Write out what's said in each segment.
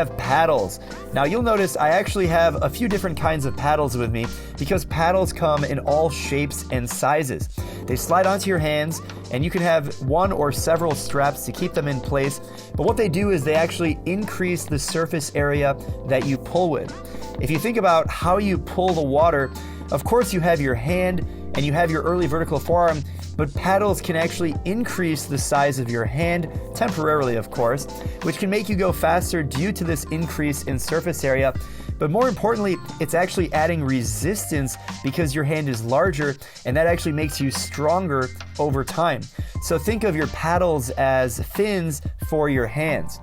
have paddles. Now you'll notice I actually have a few different kinds of paddles with me because paddles come in all shapes and sizes. They slide onto your hands and you can have one or several straps to keep them in place, but what they do is they actually increase the surface area that you pull with. If you think about how you pull the water, of course you have your hand and you have your early vertical forearm, but paddles can actually increase the size of your hand, temporarily of course, which can make you go faster due to this increase in surface area. But more importantly, it's actually adding resistance because your hand is larger, and that actually makes you stronger over time. So think of your paddles as fins for your hands.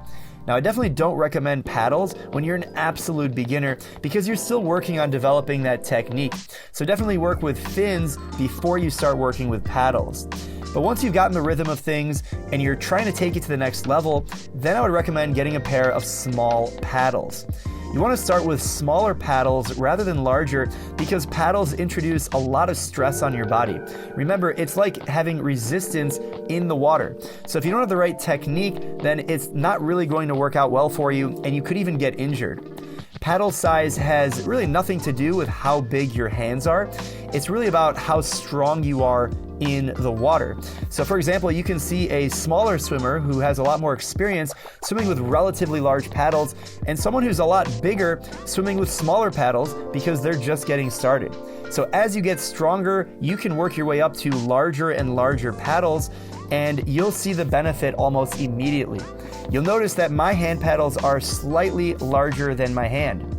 Now, I definitely don't recommend paddles when you're an absolute beginner because you're still working on developing that technique. So definitely work with fins before you start working with paddles. But once you've gotten the rhythm of things and you're trying to take it to the next level, then I would recommend getting a pair of small paddles. You want to start with smaller paddles rather than larger because paddles introduce a lot of stress on your body. Remember, it's like having resistance in the water. So if you don't have the right technique, then it's not really going to work out well for you and you could even get injured. Paddle size has really nothing to do with how big your hands are. It's really about how strong you are in the water. So for example, you can see a smaller swimmer who has a lot more experience swimming with relatively large paddles and someone who's a lot bigger swimming with smaller paddles because they're just getting started. So as you get stronger, you can work your way up to larger and larger paddles and you'll see the benefit almost immediately. You'll notice that my hand paddles are slightly larger than my hand.